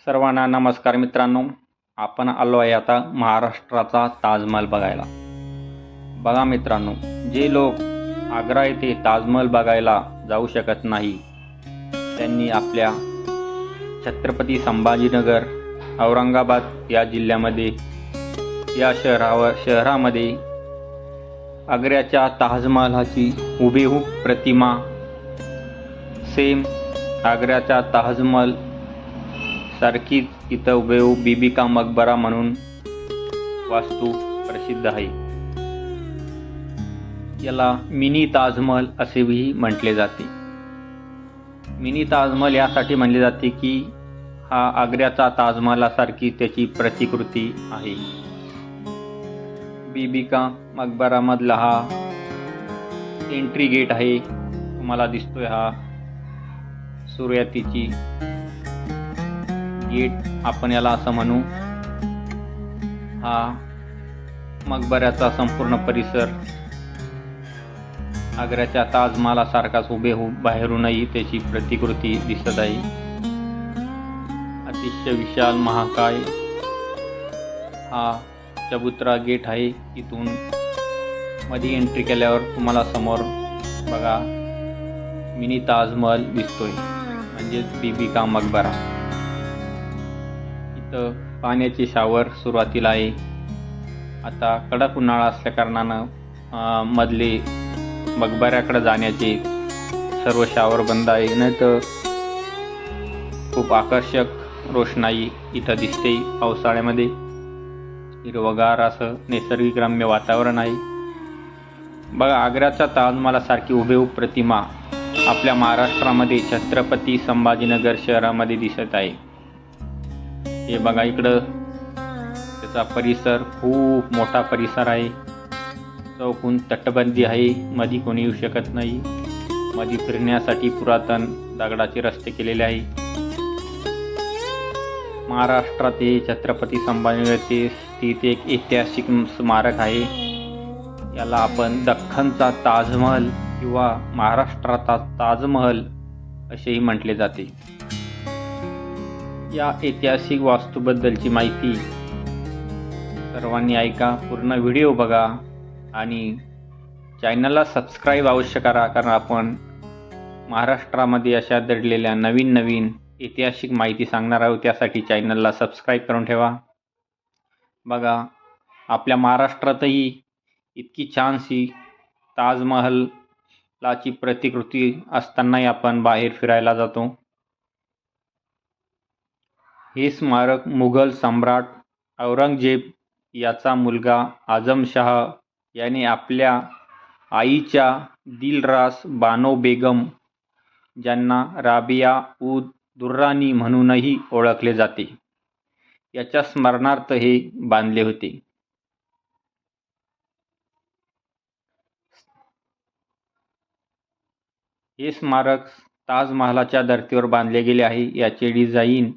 सर्वांना नमस्कार मित्रांनो. आपण आलो आहे आता महाराष्ट्राचा ताजमहल बघायला. बघा मित्रांनो, जे लोक आग्रा येथे ताजमहल बघायला जाऊ शकत नाही त्यांनी आपल्या छत्रपती संभाजीनगर, औरंगाबाद या जिल्ह्यामध्ये या शहरामध्ये आग्र्याच्या ताजमहालाची हुबेहूब प्रतिमा सेम आग्र्याच्या ताजमहल सारखीच इथं हुबेहूब बीबी का मकबरा म्हणून वास्तू प्रसिद्ध आहे. याला मिनी ताजमहल असेही म्हटले जाते. मिनी ताजमहल यासाठी म्हणले जाते की हा आग्र्याचा ताजमहालासारखी त्याची प्रतिकृती आहे. बीबी का मकबरामधला हा एंट्री गेट आहे. तुम्हाला दिसतोय हा सुरुवातीची गेट आपण याला असं म्हणू. हा मकबऱ्याचा संपूर्ण परिसर आग्र्याच्या ताजमहालासारखाच हुबेहूब बाहेरूनही त्याची प्रतिकृती दिसत आहे. अतिशय विशाल महाकाय हा चबुतरा गेट आहे. इथून मध्ये एंट्री केल्यावर तुम्हाला समोर बघा मिनी ताजमहल दिसतोय, म्हणजेच बीबी का मकबरा. पाण्याचे शावर सुरुवातीला आहे. आता कडक उन्हाळा असल्या कारणानं मधले मकबऱ्याकडे जाण्याचे सर्व शावर बंद आहे. नाही तर खूप आकर्षक रोषणाई इथं दिसते. पावसाळ्यामध्ये हिरवगार असं नैसर्गिक रम्य वातावरण आहे. बघा, आग्र्याच्या ताजमहालासारखी हुबेहूब प्रतिमा आपल्या महाराष्ट्रामध्ये छत्रपती संभाजीनगर शहरामध्ये दिसत आहे. हे बघा, इकडं त्याचा परिसर खूप मोठा परिसर आहे. चौकून तटबंदी आहे, मध्ये कोणी येऊ शकत नाही. मध्ये फिरण्यासाठी पुरातन दगडाचे रस्ते केलेले आहे. महाराष्ट्रात हे छत्रपती संभाजीनगर स्थित एक ऐतिहासिक स्मारक आहे. याला आपण दख्खनचा ताजमहल किंवा महाराष्ट्राचा ताजमहल असेही म्हटले जाते. या ऐतिहासिक वास्तूबद्दलची माहिती सर्वांनी ऐका, पूर्ण व्हिडिओ बघा आणि चॅनलला सबस्क्राईब अवश्य करा, कारण आपण महाराष्ट्रामध्ये अशा दडलेल्या नवीन ऐतिहासिक माहिती सांगणार आहोत. त्यासाठी चॅनलला सबस्क्राईब करून ठेवा. बघा, आपल्या महाराष्ट्रातही इतकी छानशी ताजमहलाची प्रतिकृती असतानाही आपण बाहेर फिरायला जातो. हे स्मारक मुघल सम्राट औरंगजेब याचा मुलगा आझमशाह याने आपल्या आईच्या दिलरास बानो बेगम, ज्यांना राबिया उद दुर्रानी म्हणूनही ओळखले जाते, याच्या स्मरणार्थ हे बांधले होते. हे स्मारक ताजमहालाच्या धर्तीवर बांधले गेले आहे. याचे डिझाईन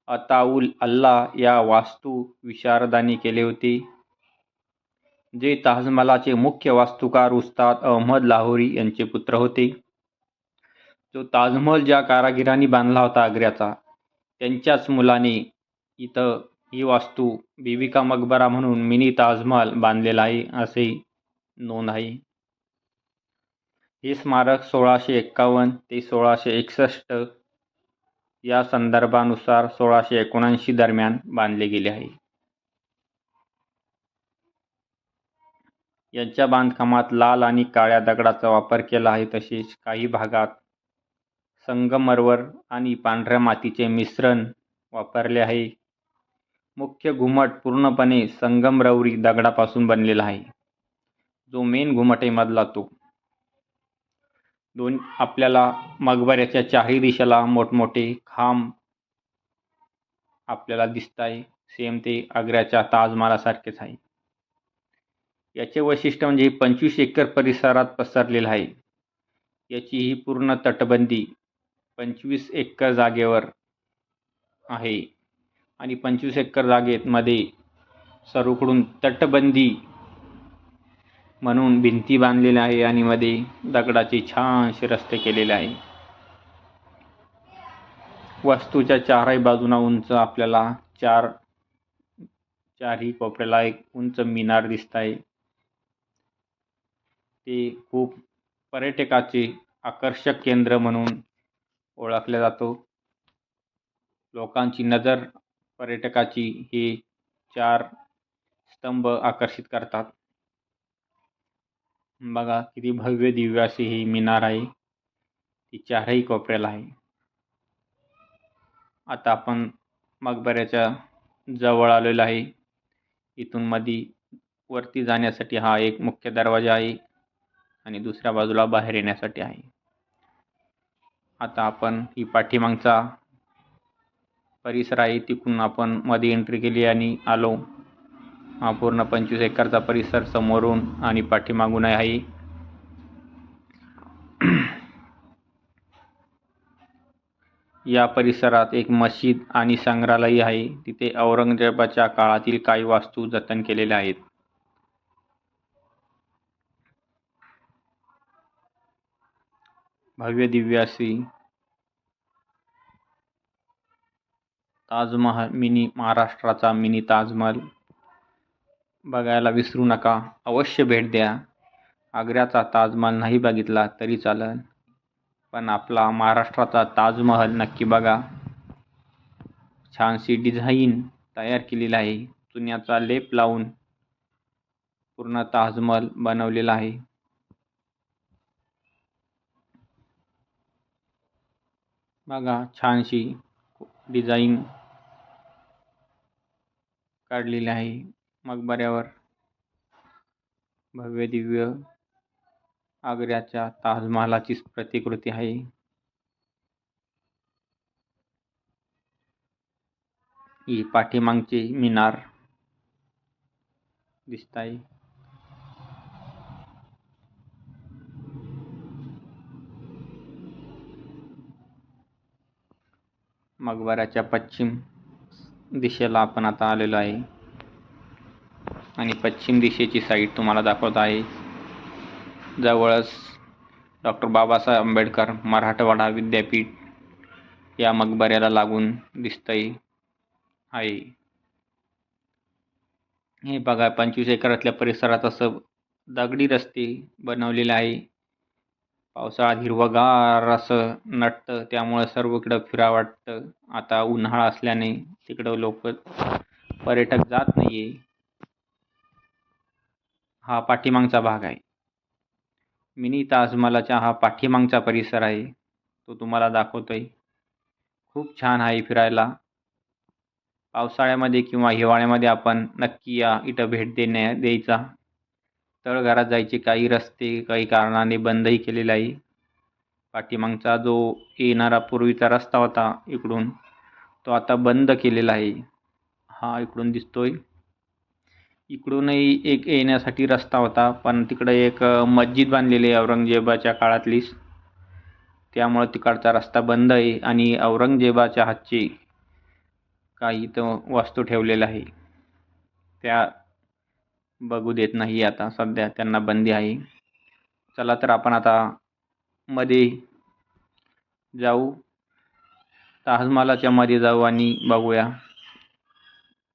अताउल अल्लाह या वास्तू विशारदांनी केले होते, जे ताजमहालाचे मुख्य वास्तुकार उस्ताद अहमद लाहोरी यांचे पुत्र होते. जो ताजमहल ज्या कारागिरांनी बांधला होता आग्र्याचा, त्यांच्याच मुलाने इथं ही वास्तू बीबी का मकबरा म्हणून मिनी ताजमहल बांधलेला आहे असे नोंद आहे. हे स्मारक 1651 ते 1661 या संदर्भानुसार 1679 दरम्यान बांधले गेले आहे. यांच्या बांधकामात लाल आणि काळ्या दगडाचा वापर केला आहे. तसेच काही भागात संगमरवर आणि पांढऱ्या मातीचे मिश्रण वापरले आहे. मुख्य घुमट पूर्णपणे संगमरवरी दगडापासून बनलेला आहे. जो मेन घुमट आहे मधला तो. आपल्याला मकबऱ्याच्या चारही दिशेला मोठमोठे खांब आपल्याला दिसत आहे. सेम ते आग्र्याच्या ताजमहालासारखेच आहे. याचे वैशिष्ट्य म्हणजे 25 एकर परिसरात पसरलेलं आहे. याची ही पूर्ण तटबंदी 25 एकर जागेवर आहे आणि 25 एकर जागेमध्ये सर्वकडून तटबंदी म्हणून भिंती बांधलेल्या आहे आणि मध्ये दगडाचे छानसे रस्ते केलेले आहे. वास्तूच्या चारही बाजूंना उंच आपल्याला चारही कोपऱ्याला एक उंच मिनार दिसत आहे. ते खूप पर्यटकाचे आकर्षक केंद्र म्हणून ओळखले जातो. लोकांची नजर पर्यटकाची हे 4 स्तंभ आकर्षित करतात. बघा किती भव्य दिव्य अशी ही मिनार आहे. ती चारही कोपऱ्याला आहे. आता आपण मकबऱ्याच्या जवळ आलेलो आहे. इथून मध्ये वरती जाण्यासाठी हा एक मुख्य दरवाजा आहे आणि दुसऱ्या बाजूला बाहेर येण्यासाठी आहे. आता आपण ही पाठीमागचा परिसर आहे, तिकडून आपण मध्ये एंट्री केली आणि आलो. हा पूर्ण 25 एकरचा परिसर समोरून आणि पाठीमागून आहे. या परिसरात एक मशीद आणि संग्रहालय आहे. तिथे औरंगजेबाच्या काळातील काही वास्तू जतन केलेल्या आहेत. भव्य दिव्य अशी ताजमहल, महाराष्ट्राचा मिनी ताजमहल बघायला विसरू नका. अवश्य भेट द्या. आग्र्याचा ताजमहल नाही बघितला तरी चालेल, पण आपला महाराष्ट्राचा ताजमहल नक्की बघा. छानशी डिझाईन तयार केलेली आहे. चुन्याचा लेप लावून पूर्ण ताजमहल बनवलेला आहे. बघा छानशी डिझाईन काढलेली आहे. मकबऱ्यावर भव्य दिव्य आग्र्याच्या ताजमहालाचीच प्रतिकृती आहे. ही पाठीमागची मिनार दिसत आहे. मकबऱ्याच्या पश्चिम दिशेला आपण आता आलेलो आहे आणि पश्चिम दिशेची साईड तुम्हाला दाखवत आहे. जवळच डॉक्टर बाबासाहेब आंबेडकर मराठवाडा विद्यापीठ या मकबऱ्याला लागून दिसतंय आहे. हे बघा 25 एकरातल्या परिसरात असं दगडी रस्ते बनवलेले आहे. पावसाळ्यात हिरवगार असं नटतं, त्यामुळे सर्वकडं फिरा वाटतं. आता उन्हाळा असल्याने तिकडं लोक पर्यटक जात नाहीये. हा पाठीमागचा भाग आहे. मिनी ताजमहालाचा हा पाठीमागचा परिसर आहे, तो तुम्हाला दाखवतोय. खूप छान आहे फिरायला. पावसाळ्यामध्ये किंवा हिवाळ्यामध्ये आपण नक्की या इथं भेट द्यायचा. तळघरात जायचे काही रस्ते काही कारणाने बंदही केलेले आहे. पाठीमागचा जो येणारा पूर्वीचा रस्ता होता इकडून, तो आता बंद केलेला आहे. हा इकडून दिसतोय. इकडूनही एक येण्यासाठी रस्ता होता, पण तिकडे एक मस्जिद बांधलेली आहे औरंगजेबाच्या काळातलीच, त्यामुळे तिकडचा रस्ता बंद आहे. आणि औरंगजेबाच्या हातची काही इथं वस्तू ठेवलेल्या आहे, त्या बघू देत नाही. आता सध्या त्यांना बंदी आहे. चला तर आपण आता मध्ये जाऊ, ताजमहालाच्या मध्ये जाऊ आणि बघूया.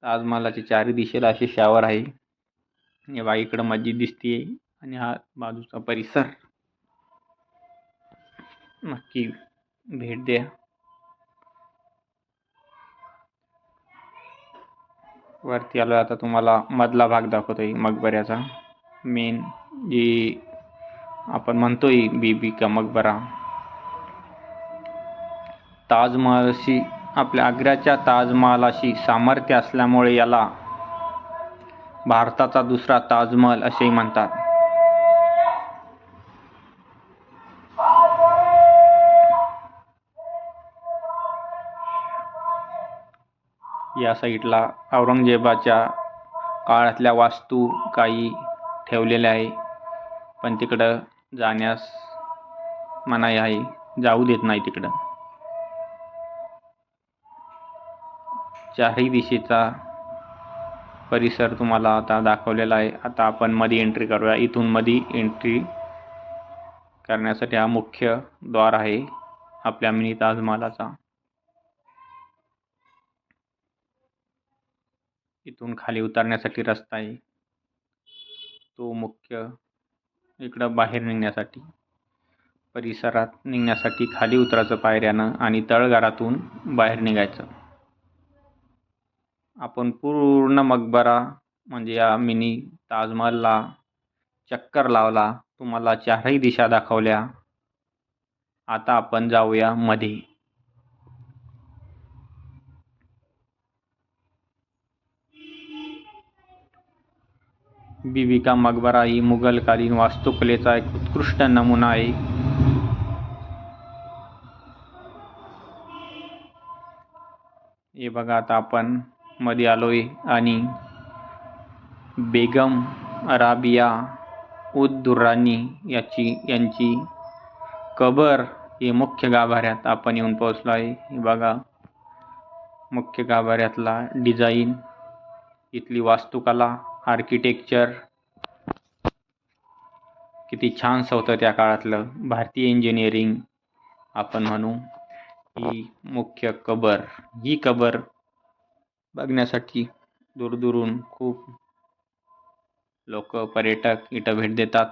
ताजमहालाच्या चारी दिशेला असे शावर आहे. हे बघा इकडं मस्जिद दिसतीये आणि हा बाजूचा परिसर. नक्की भेट द्या. वरती आलो आता तुम्हाला मधला भाग दाखवतोय मकबऱ्याचा. मेन जी आपण म्हणतोय बीबी का मकबरा. ताजमहालशी आपल्या आग्र्याच्या ताजमहालाशी सामर्थ्य असल्यामुळे याला भारताचा दुसरा ताजमहल असेही म्हणतात. या साईडला औरंगजेबाच्या काळातल्या वास्तू काही ठेवलेल्या आहे, पण तिकडं जाण्यास मनाई आहे, जाऊ देत नाही तिकडं. चारही दिशेचा परिसर तुम्हाला आता दाखवलेला आहे. आता आपण मध्ये एंट्री करूया. इथून मध्ये एंट्री करण्यासाठी हा मुख्य द्वार आहे आपल्या मिनी ताजमहालाचा. इथून खाली उतरण्यासाठी रस्ता आहे, तो मुख्य इकडं बाहेर निघण्यासाठी, परिसरात निघण्यासाठी खाली उतरायचं पायऱ्यानं आणि तळघरातून बाहेर निघायचं. आपण पूर्ण मकबरा म्हणजे या मिनी ताजमहलला चक्कर लावला, तुम्हाला चारही दिशा दाखवल्या. आता आपण जाऊया मध्ये. बीबी का मकबरा ही मुघलकालीन वास्तुकलेचा एक उत्कृष्ट नमुना आहे. हे बघा, आता आपण मध्ये आलोय आणि बेगम राबिया उद दुर्रानी यांची कबर हे मुख्य गाभाऱ्यात आपण येऊन पोहोचलो आहे. हे बघा, मुख्य गाभाऱ्यातला डिझाईन, इथली वास्तुकला, आर्किटेक्चर किती छानसं होतं त्या काळातलं. भारतीय इंजिनिअरिंग आपण म्हणू. ही मुख्य कबर, ही कबर बघण्यासाठी दूरदूरून खूप लोक, पर्यटक इथं भेट देतात.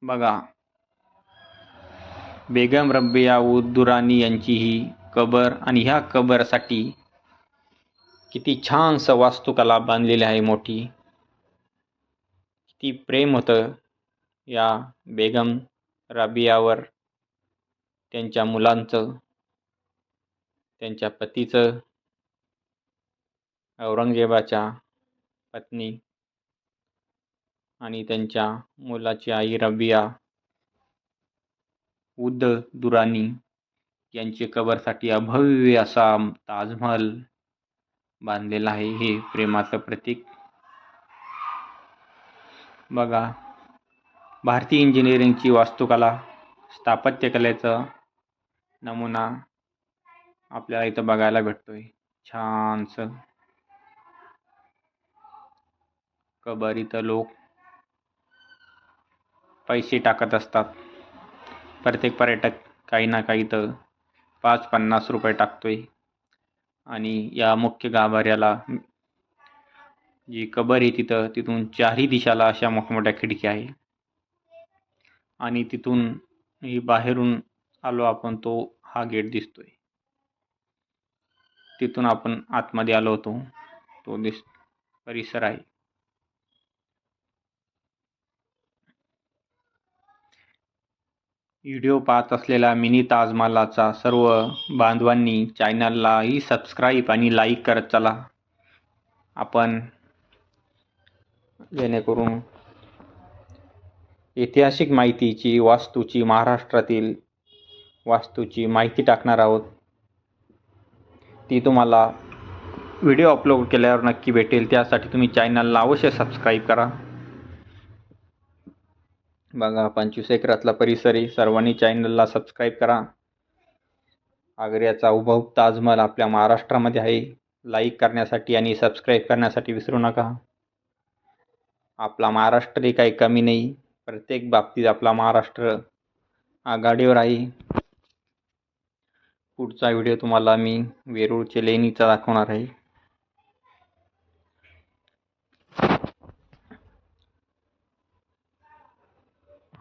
बघा, बेगम रबिया उद दुरानी यांची ही कबर, आणि ह्या कबरसाठी किती छानसं वास्तुकला बांधलेली आहे मोठी. किती प्रेम होतं या बेगम राबियावर, त्यांच्या मुलांचं, त्यांच्या पतीचं, औरंगजेबाच्या पत्नी आणि त्यांच्या मुलाची आई रबिया उद दुरानी यांची कबरसाठी अभव्य असा ताजमहल बांधलेला आहे. हे प्रेमाचं प्रतीक. बघा, भारतीय इंजिनिअरिंगची वास्तुकला, स्थापत्यकलेचा नमुना आपल्याला इथं बघायला भेटतोय. छानसं कबर, इथं लोक पैसे टाकत असतात. प्रत्येक पर्यटक काही ना काही तर 5-50 रुपये टाकतोय. आणि या मुख्य गाभाऱ्याला जी कबर आहे तिथून चारही दिशाला अशा मोठमोठ्या खिडक्या आहे. आणि तिथून ही बाहेरून आलो आपण, तो हा गेट दिसतोय. तिथून आपण आतमध्ये आलो होतो, तो परिसर आहे. व्हिडिओ पाहत असलेल्या मिनी ताजमहलाचा सर्व बांधवांनी चॅनललाही सबस्क्राईब आणि लाईक करत चला. आपण जेणेकरून ऐतिहासिक माहितीची, वास्तूची, महाराष्ट्रातील वास्तूची माहिती टाकणार आहोत. ती तुम्हाला व्हिडिओ अपलोड केल्यावर नक्की भेटेल. त्यासाठी तुम्ही चॅनलला अवश्य सबस्क्राईब करा. बघा, 25 एकरातला परिसर आहे. सर्वांनी चॅनलला सबस्क्राईब करा. आग्र्याचा हुबहू ताजमहल आपल्या महाराष्ट्रामध्ये आहे. लाईक करण्यासाठी आणि सबस्क्राईब करण्यासाठी विसरू नका. आपला महाराष्ट्रही काही कमी नाही. प्रत्येक बाबतीत आपला महाराष्ट्र आघाडीवर आहे. पुढचा व्हिडिओ तुम्हाला मी वेरूळचे लेणीचा दाखवणार आहे.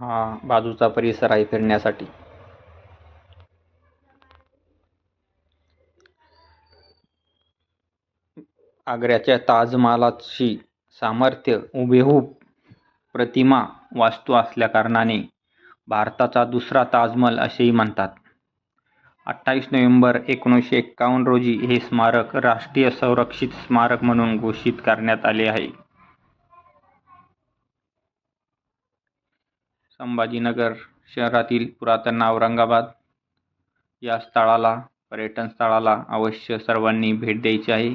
हा बाजूचा परिसर आहे फिरण्यासाठी. आग्र्याच्या ताजमहालाची सामर्थ्य हुबेहूब प्रतिमा वास्तू असल्याकारणाने भारताचा दुसरा ताजमहल असेही म्हणतात. 28 नोव्हेंबर 1951 रोजी हे स्मारक राष्ट्रीय संरक्षित स्मारक म्हणून घोषित करण्यात आले आहे. संभाजीनगर शहरातील पुरातन औरंगाबाद या पर्यटन स्थळाला अवश्य सर्वांनी भेट द्यायची आहे.